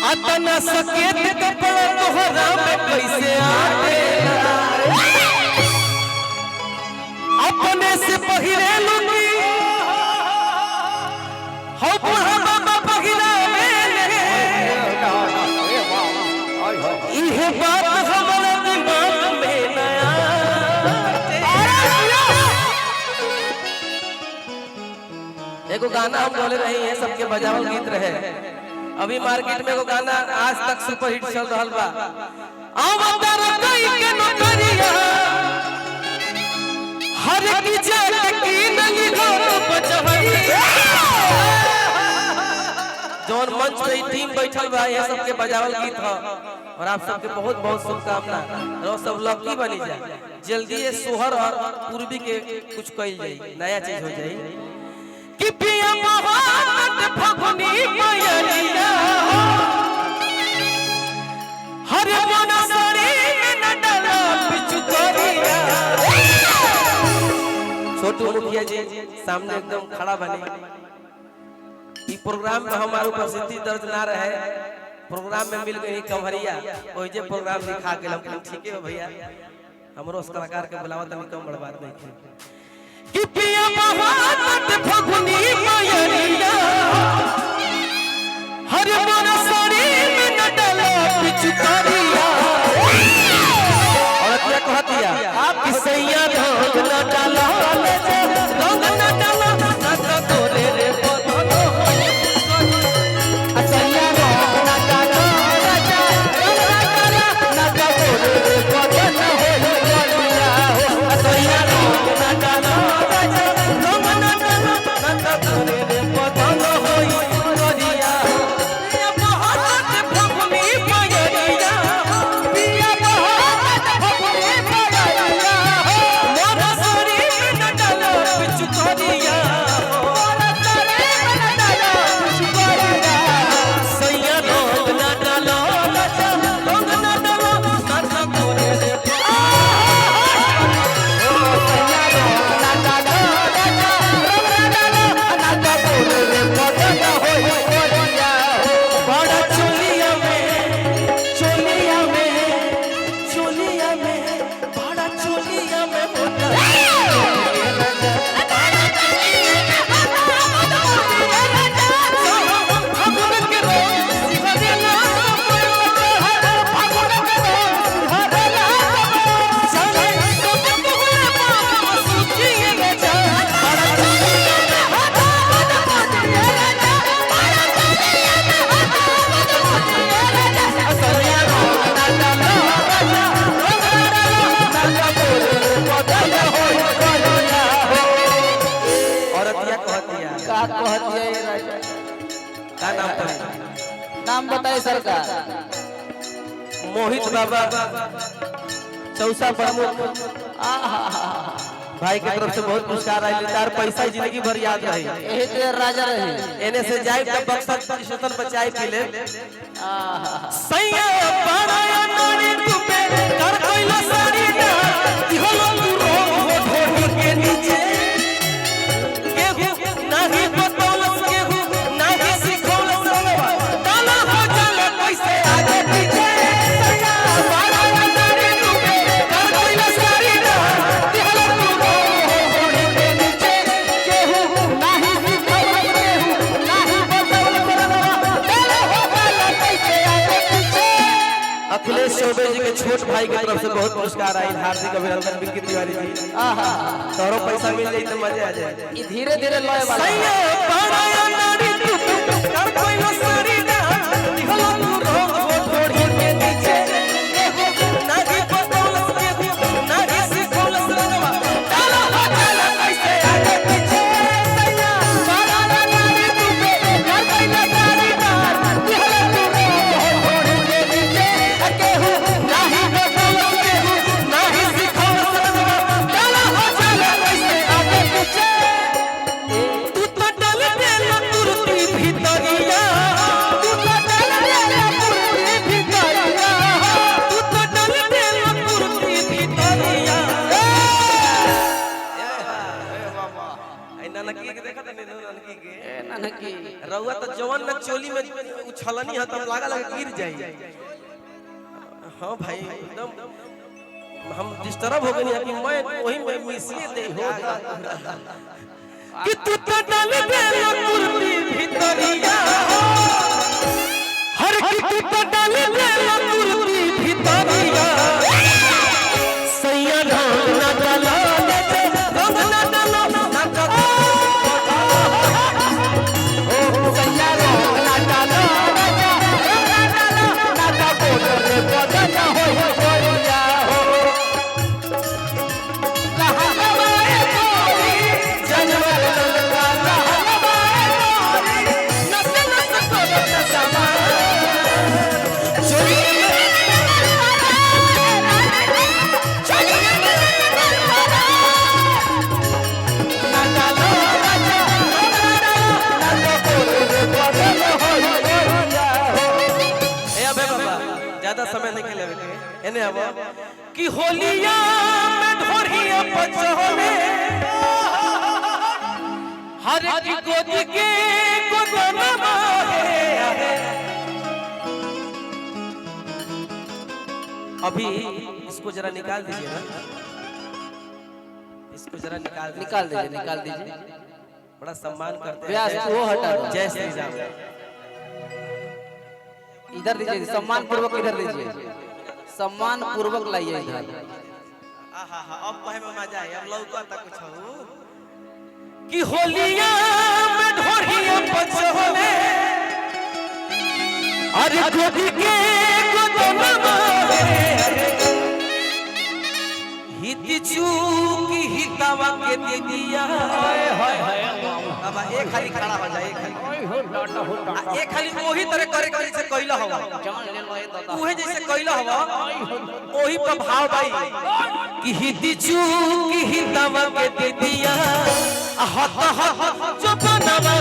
अतना सकेत कपड़ा तोहरा में कैसे आते अपने से पहिरे लुंगी हो बुढ़ा बाबा पहिरा इहे बात हमारे दिमाग में नया एगो गाना हम बोले रहे हैं सबके बजावल गीत रहे अभी मार्केट में एगो गाना आज तक सुपर हिट चल रहा बा अवतार कई के नौकरिया हर की जात की नली घोर बचवई जोन मंच पे टीम बैठल बा ये सबके बजावल गीत ह और आप सबके बहुत बहुत शुभकामना और सब लकी बनी जाए जल्दी ये सोहर और पूर्वी के कुछ कइल जाई नया चीज हो जाई कि पिया मोहब्बत फगुनी पयलिया हर मन शरीर न डला बिचु करिया छोटू मुखिया जी सामने एकदम खड़ा बने ई प्रोग्राम में हमारे उपस्थिति दर्ज ना रहे प्रोग्राम में मिल गई कमरिया ओइ जे प्रोग्राम दिखा के हम ठीक है भैया हमरो उस कलाकार के बुलावा तनी कम बड़ बात नहीं थी कि पिया मोहब्बत फगुनी पयलिया हर मन शरीर में न डला बिचु करिया और क्या कहतिया आप सैया ढोल न डाला ले जा ढोल न डाला ना तो तोरे रे बदलो सैया ढोल न डाला राजा ढोल न डाला ना तो तोरे रे बदलो होलिया सैया ढोल न डाला राजा ढोल न डाला ना तो तोरे रे बदलो होलिया पिया मोहब्बत फगुनी पयलिया पिया मोहब्बत फगुनी पयलिया मोर शरीर न डालो बिचु करिया मोर शरीर न डालो बिचु करिया सैया ढोल न डालो राजा ढोल न डालो ना तो तोरे रे सैया ढोल न डालो राजा ढोल न डालो ना तो तोरे रे बदलो होलिया बड़ा चोलिया में बड़ा चोलिया में मोटा नाम बताए सरकार मोहित बाबा चौसा प्रमुख भाई की तरफ से बहुत पुरस्कार आए तार पैसा जिंदगी भर याद रहे यही तो राजा रहे एने से जाए तब बक्सर स्टेशन पर चाय पी ले सैया पाराया नारी तुपे कर कोइला साड़ी ना इहो तू रो ढोल के नीचे केहू नाही बतौलस केहू नाही सिखौलस डाला हो जाला कैसे आगे पीछे सैया पाराया नारी तुपे कर कोइला साड़ी ना इहो तू रो ढोल के नीचे केहू नाही सिखौलस केहू नाही बतौलस डाला हो जाला कैसे आगे पीछे अखिलेश चौबे जी के छोट भाई की तरफ से बहुत पुरस्कार आई हार्दिक अभिनंदन विक्की तिवारी जी तोरो पैसा मिल जाई तो मजा आ जाए ये धीरे धीरे लय वाला सैया पाराया नारी तू कर कोइला साड़ी ना इहो तू रो ढोल के नीचे केहू नाही बतौलस केहू नाही सिखौलस डाला हो जाला कैसे आगे पीछे सैया पाराया नारी तू कर कोइला साड़ी ना इहो तू रो ढोल के नीचे केहू नाही बतौलस केहू नाही सिखौलस डाला हो जाला कैसे आगे पीछे तू तो डल देला तुरती भीतरिया चोली में उछलनी है तब लगा गिर जाए। हाँ भाई एकदम हम डिस्टर्ब हो गए कि मैं वही में मिसिए दे हो कि तू तो डाल दे कुर्ती भीतरिया हर की तू तो डाल दे कुर्ती भीतरिया सैया ना डाला ना डाला ना डाला ओ सैया ना डाला ना डाला बोले बदन हो गोरिया हो कहां हमारे गोरी जनवर ललका हमारे गोरी नस नस को समा ज्यादा समय नहीं खेले एने अब कि होलिया में ढोरिया पचोले हर की गोद के गोदनमा है। अभी इसको जरा निकाल दीजिए ना, इसको जरा निकाल दीजिए। बड़ा सम्मान करते हैं। व्यास वो हटा दो। जय श्री राम। इधर दीजिए, सम्मान पूर्वक इधर दीजिए, सम्मान पूर्वक लाइए इधर। आहा अब कहे में मजा है, अब लौका तक कुछ हो कि होलिया में ढोरिया पचोले अरे गोदी के गोदनमा हित चूकी हितावा के दीदिया अब एक खाली खड़ा हो जाए, एक खाली वही तरह करे जैसे कइला हवा उहे जैसे कइला हवा वही पर भाव भाई कि हिती चूकी हितावा के दीदिया हत हत जो बनवा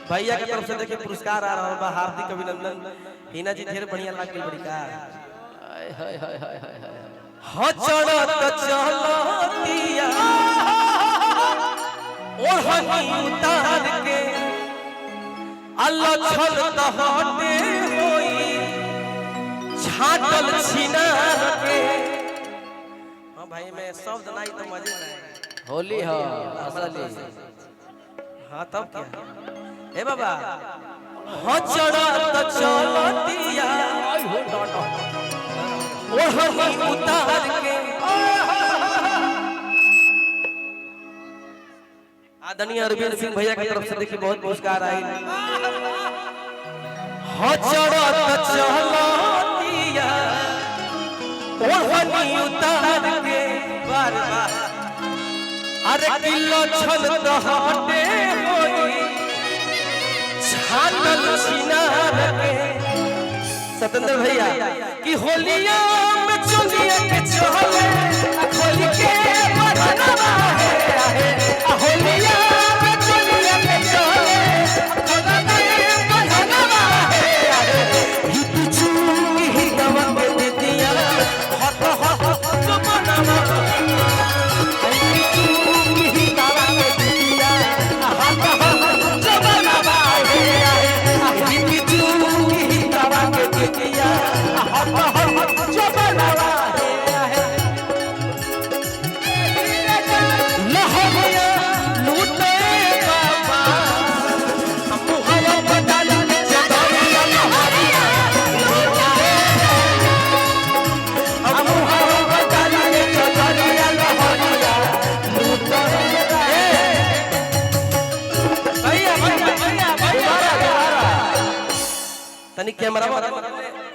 भैया की तरफ से देखिए पुरस्कार आ रहा है, हार्दिक अभिनंदन। हिना जी ढेर बढ़िया लाग गई बड़ी का हो चढ़त चलतिया ओढ़नी उतार के अल्लाह छल हटे होई छाटल छिनार के। हां भाई मैं शब्द नहीं तो मजे नहीं। होली हो असली। हाँ तब क्या ए बाबा हो चढ़त चलतिया ओढ़नी उतार के आदरणीय अरविंद सिंह भैया की तरफ से देखिए बहुत पुरस्कार आए। हो चढ़त चलतिया ओढ़नी उतार के बार बार अरे किलो छल हटे होई छाटल छिनार के। सतेंद्र भैया कि होलिया में चोलिया के चले खोल के बधनवा है होलिया में चोलिया के चले खोल के बधनवा है हित चूकी हितवा के दीदिया हत हत जो बनवा हित चूकी हितवा के दीदिया तनी कैमरा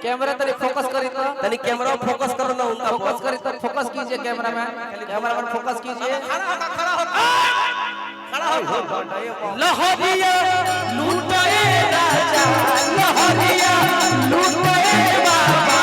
कैमरा तरी फोकस करी तो तनी कैमरा फोकस करो ना उनका फोकस करी तो फोकस कीजिए कैमरामैन कैमरामैन फोकस कीजिए लहरिया लूटाए राजा लहरिया लूटाए बाबा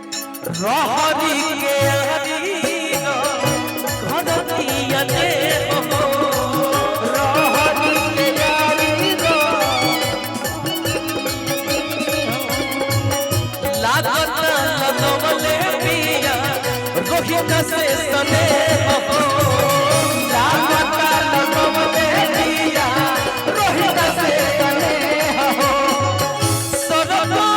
रहरी के हरीनो घरतिया दे हो रहरी के हरीनो लागत लगवले पिया रोहित से सने हो लागत लगवले पिया रोहित से सने हो सरदो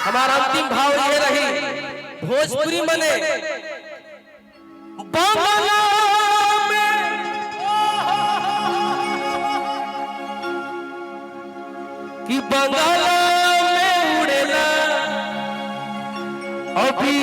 हमारा अंतिम भाव ये रही भोजपुरी मने बंगला में कि बंगला में उड़ेला अभी